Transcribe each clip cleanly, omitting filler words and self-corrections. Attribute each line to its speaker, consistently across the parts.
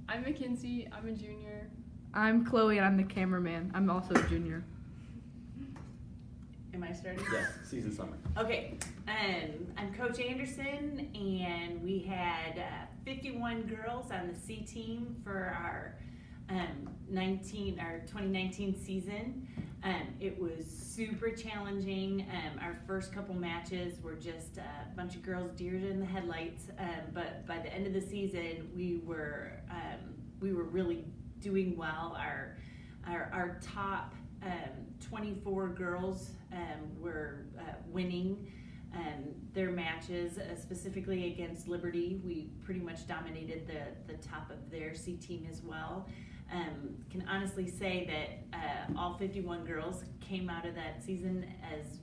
Speaker 1: I'm Mackenzie. I'm a junior.
Speaker 2: I'm Chloe, and I'm the cameraman. I'm also a junior.
Speaker 3: Am I starting?
Speaker 4: Yes, season summer.
Speaker 3: Okay, I'm Coach Anderson, and we had 51 girls on the C team for our 2019 season. It was super challenging. Our first couple matches were just a bunch of girls deer in the headlights, but by the end of the season, we were really doing well. Our top 24 girls were winning their matches, specifically against Liberty. We pretty much dominated the top of their C team as well. Can honestly say that all 51 girls came out of that season as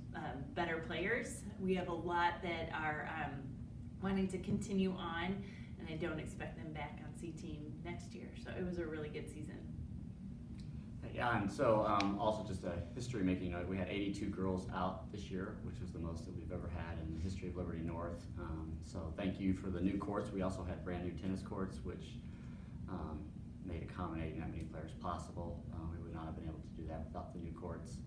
Speaker 3: better players. We have a lot that are wanting to continue on, and I don't expect them back on C team next year. So it was a really good season.
Speaker 4: Yeah, and so also just a history-making note, we had 82 girls out this year, which was the most that we've ever had in the history of Liberty North. So thank you for the new courts. We also had brand new tennis courts, which made accommodating that many players possible. We would not have been able to do that without the new courts.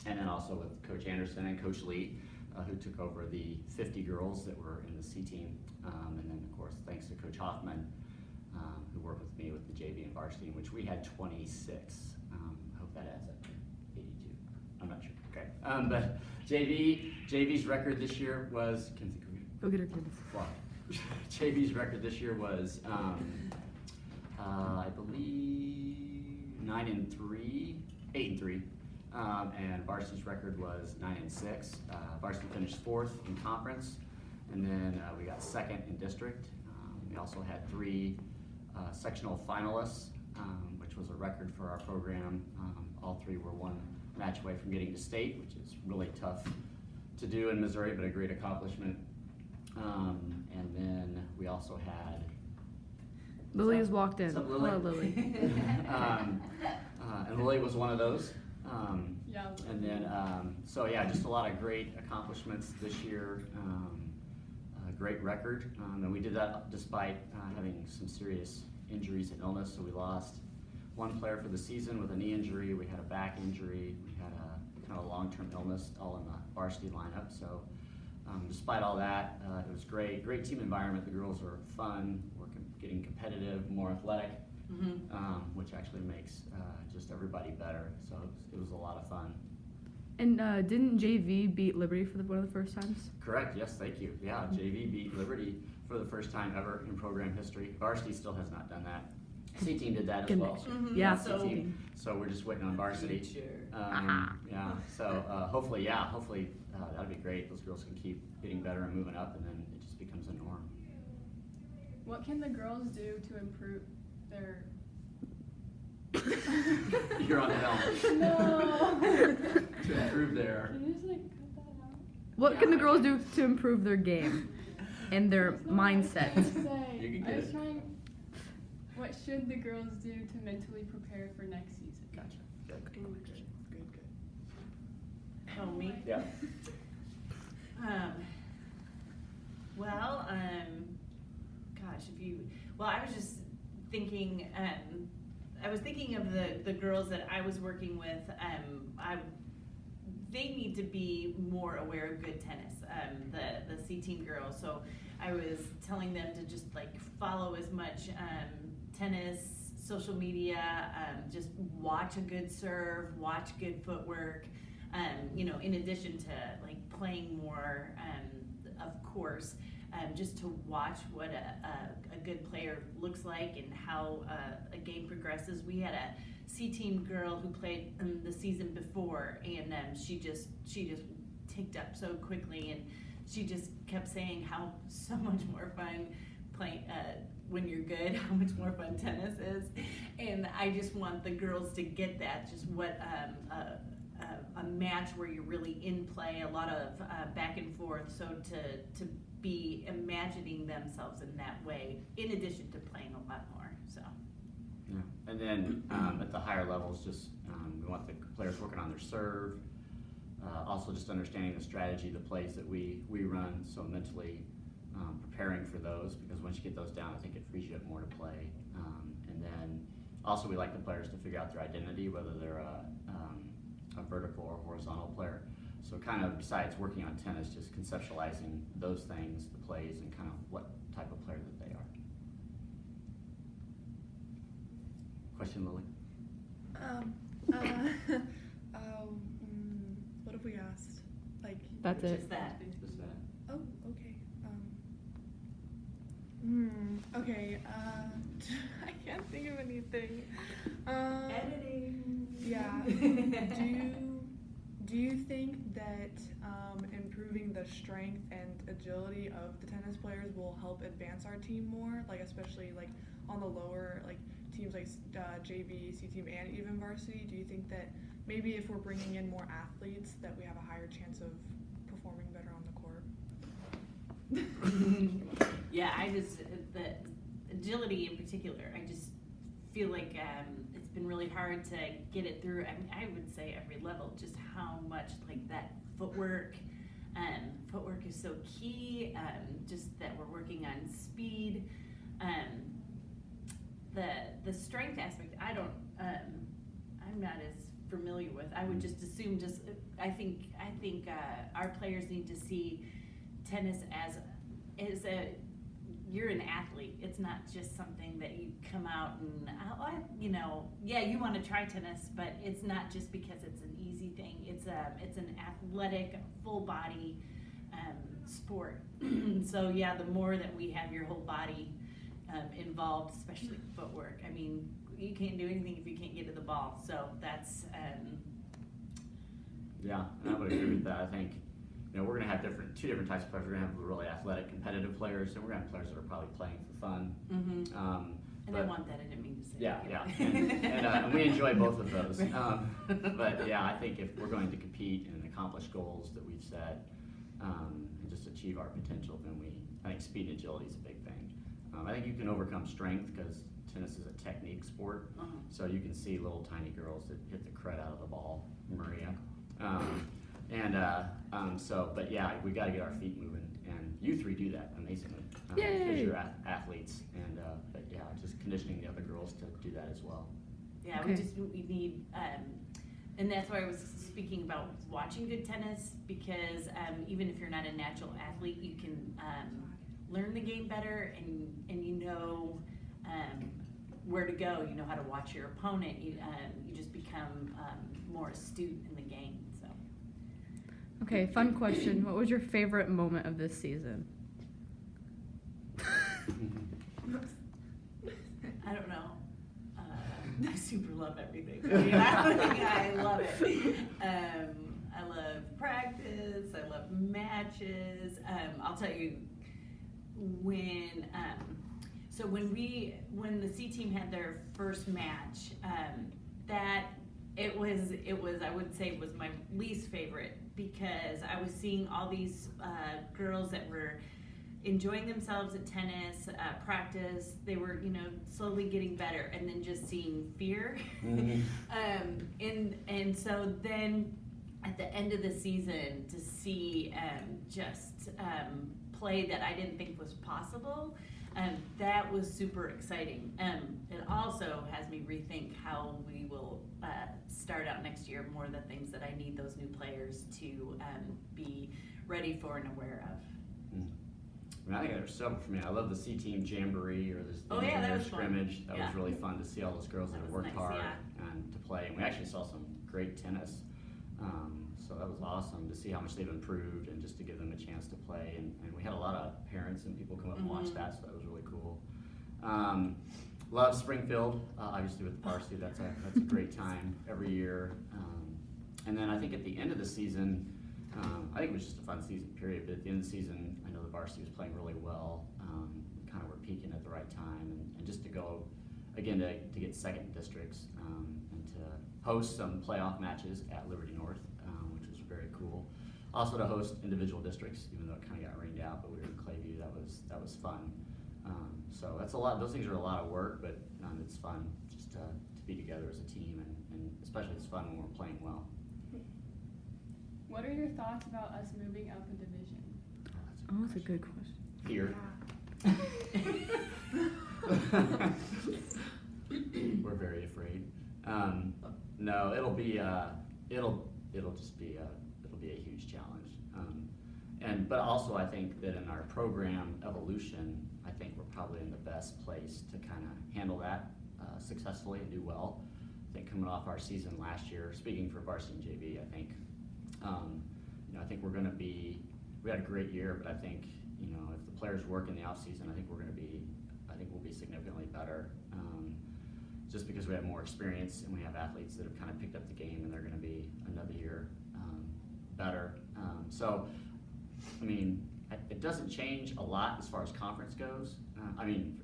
Speaker 4: And then also with Coach Anderson and Coach Lee, who took over the 50 girls that were in the C team. And then of course, thanks to Coach Hoffman, who worked with me with the JV and varsity, in which we had 26. I hope that adds up to 82. I'm not sure. Okay. But JV's record this year was, Kenzie,
Speaker 2: Go get her kids.
Speaker 4: wow. JV's record this year was, I believe 9-3, 8-3. And varsity's record was 9-6. Varsity finished 4th in conference, and then we got 2nd in district. We also had 3 sectional finalists, which was a record for our program. All 3 were 1 match away from getting to state, which is really tough to do in Missouri, but a great accomplishment. And then we also had
Speaker 2: Lily has walked in.
Speaker 4: What's up, Lily?
Speaker 2: Hello, Lily.
Speaker 4: And Lily was one of those.
Speaker 1: Yeah.
Speaker 4: And then, so yeah, just a lot of great accomplishments this year. Great record, and we did that despite having some serious injuries and illness. So we lost 1 player for the season with a knee injury. We had a back injury. We had a kind of a long-term illness all in the varsity lineup. So despite all that, it was great. Great team environment. The girls were fun. We're getting competitive, more athletic, which actually makes just everybody better. So it was a lot of fun.
Speaker 2: And didn't JV beat Liberty for one of the first times?
Speaker 4: Correct, yes, thank you. Yeah, JV beat Liberty for the first time ever in program history. Varsity still has not done that. C team did that as well.
Speaker 2: Yeah,
Speaker 4: C team. So we're just waiting on varsity. Yeah, so hopefully that'll be great. Those girls can keep getting better and moving up, and then it just becomes a norm.
Speaker 1: What can the girls do to improve their...
Speaker 4: You're on the helm.
Speaker 1: No.
Speaker 4: To improve their...
Speaker 1: Can you just cut that out?
Speaker 2: What can the girls do to improve their game and their mindset?
Speaker 4: You can get it.
Speaker 1: What should the girls do to mentally prepare for next season?
Speaker 4: Gotcha. Good.
Speaker 3: Oh, me?
Speaker 4: Yeah.
Speaker 3: Well, I was just thinking, I was thinking of the girls that I was working with. They need to be more aware of good tennis, the C team girls. So I was telling them to just follow as much tennis, social media, just watch a good serve, watch good footwork. In addition to playing more, of course, just to watch what a good player looks like and how a game progresses. We had a C team girl who played the season before, and she just ticked up so quickly, and she just kept saying how so much more fun playing when you're good, how much more fun tennis is. And I just want the girls to get that, just what a match where you're really in play, a lot of back and forth, so to be imagining themselves in that way, in addition to playing a lot more. So.
Speaker 4: Yeah, and then at the higher levels, just we want the players working on their serve, also just understanding the strategy, the plays that we run, so mentally preparing for those, because once you get those down, I think it frees you up more to play. Also, we like the players to figure out their identity, whether they're a vertical or horizontal player. So kind of besides working on tennis, just conceptualizing those things, the plays, and kind of what type of player that they are. Question, Lily?
Speaker 5: What have we asked? Like,
Speaker 2: That's it.
Speaker 3: Just that.
Speaker 4: Just that.
Speaker 5: oh, okay. Okay. I can't think of anything.
Speaker 3: Editing.
Speaker 5: Yeah. Do you think that improving the strength and agility of the tennis players will help advance our team more? Like, especially like on the lower like teams like JV, C team, and even varsity. Do you think that maybe if we're bringing in more athletes, that we have a higher chance of performing better on the court?
Speaker 3: Yeah, I just, the agility in particular, I just feel like it's been really hard to get it through. I mean, I would say every level, just how much like that footwork is so key. Just that we're working on speed. The strength aspect, I'm not as familiar with. I would just assume I think our players need to see tennis as you're an athlete. It's not just something that you come out and you want to try tennis, but it's not just because it's an easy thing. It's an athletic, full body sport. So yeah, the more that we have your whole body involved, especially footwork. I mean, you can't do anything if you can't get to the ball. So that's
Speaker 4: Yeah, and I would agree with that. I think we're going to have two different types of players. We're going to have really athletic, competitive players, and we're going to have players that are probably playing for fun.
Speaker 3: and
Speaker 4: but,
Speaker 3: I want that. I didn't mean to say
Speaker 4: Yeah,
Speaker 3: that.
Speaker 4: yeah, and we enjoy both of those. But yeah, I think if we're going to compete and accomplish goals that we've set, and just achieve our potential, then I think speed and agility is a big thing. I think you can overcome strength because tennis is a technique sport. So you can see little tiny girls that hit the crud out of the ball, Maria. But yeah, we got to get our feet moving, and you three do that amazingly because you're athletes, and but yeah, just conditioning the other girls to do that as well.
Speaker 3: Yeah,
Speaker 2: Okay.
Speaker 3: we need, and that's why I was speaking about watching good tennis, because even if you're not a natural athlete, you can learn the game better, and you know where to go. You know how to watch your opponent. You just become more astute in the game. So.
Speaker 2: Okay, fun question. What was your favorite moment of this season?
Speaker 3: I don't know. I super love everything. I mean, I love it. I love practice. I love matches. I'll tell you when the C team had their first match, it was I would say it was my least favorite, because I was seeing all these girls that were enjoying themselves at tennis, practice. They were, slowly getting better, and then just seeing fear. And so then at the end of the season, to see play that I didn't think was possible, that was super exciting. It also has me rethink how we will start out next year, more of the things that I need those new players to be ready for and aware of.
Speaker 4: I think there's several for me. I love the C team jamboree, or this
Speaker 3: that was
Speaker 4: scrimmage.
Speaker 3: Fun.
Speaker 4: That was really fun to see all those girls that have worked
Speaker 3: nice,
Speaker 4: hard
Speaker 3: yeah.
Speaker 4: and to play. And we actually saw some great tennis. So that was awesome to see how much they've improved, and just to give them a chance to play. And we had a lot of parents and people come up and watch that, so that was really cool. Love Springfield, obviously with the varsity. That's a great time every year. And then I think at the end of the season, I think it was just a fun season period, but at the end of the season, I know the varsity was playing really well. Kind of were peaking at the right time, and just to go, again, to get second districts, and to host some playoff matches at Liberty North, which was very cool. Also to host individual districts, even though it kind of got rained out, but we were in Clayview. That was fun. So that's a lot. Those things are a lot of work, but it's fun just to be together as a team, and especially it's fun when we're playing well.
Speaker 1: What are your thoughts about us moving up a division?
Speaker 2: Oh, that's a good question.
Speaker 4: Here. We're very No, it'll just be a huge challenge. But also I think that in our program evolution, I think we're probably in the best place to kind of handle that successfully and do well. I think coming off our season last year, speaking for varsity and JV, I think I think we had a great year, but I think if the players work in the off season, I think we'll be significantly better. Just because we have more experience and we have athletes that have kind of picked up the game and they're going to be another year better. It doesn't change a lot as far as conference goes.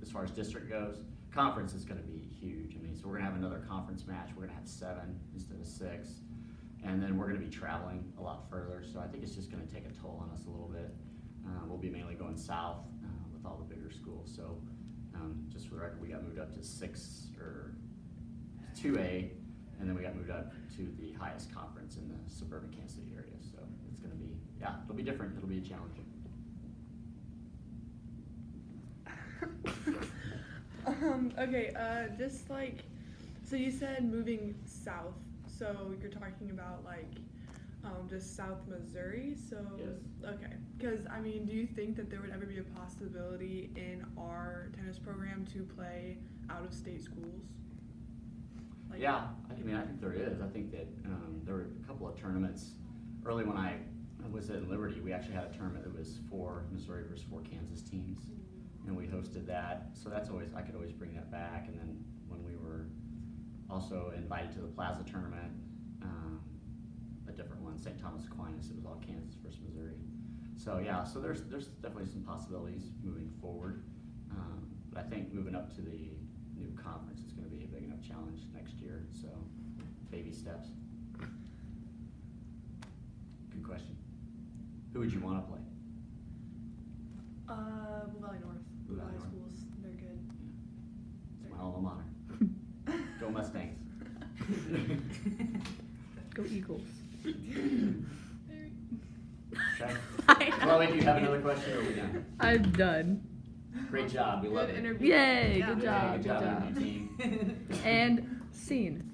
Speaker 4: As far as district goes, conference is going to be huge. So we're going to have another conference match. We're going to have 7 instead of 6. And then we're going to be traveling a lot further. So I think it's just going to take a toll on us a little bit. We'll be mainly going south with all the bigger schools. So just for the record, we got moved up to 6 or 2A, and then we got moved up to the highest conference in the suburban Kansas City area. So it's going to be, it'll be different. It'll be a challenge.
Speaker 5: So you said moving south. So you're talking about just South Missouri. So
Speaker 4: yes.
Speaker 5: Okay, because do you think that there would ever be a possibility in our tennis program to play out of state schools?
Speaker 4: I think there is. I think that there were a couple of tournaments early when I was at Liberty. We actually had a tournament that was 4 Missouri versus 4 Kansas teams, and we hosted that. So I could always bring that back. And then when we were also invited to the Plaza tournament, a different one, St. Thomas Aquinas, it was all Kansas versus Missouri. So so there's definitely some possibilities moving forward. But I think moving up to the new conference is going to be a big enough challenge next year. So baby steps. Good question. Who would you want to play?
Speaker 5: Blue Valley North.
Speaker 4: Blue Valley North.
Speaker 5: schools, they're good.
Speaker 4: It's my alma mater. Go Mustangs.
Speaker 2: Go Eagles.
Speaker 4: Okay. Chloe, do you have another question or are we done?
Speaker 2: I'm done.
Speaker 4: Great job. We love it.
Speaker 5: interview.
Speaker 2: Yay,
Speaker 5: Yeah.
Speaker 2: good job,
Speaker 4: Good job, team.
Speaker 2: And scene.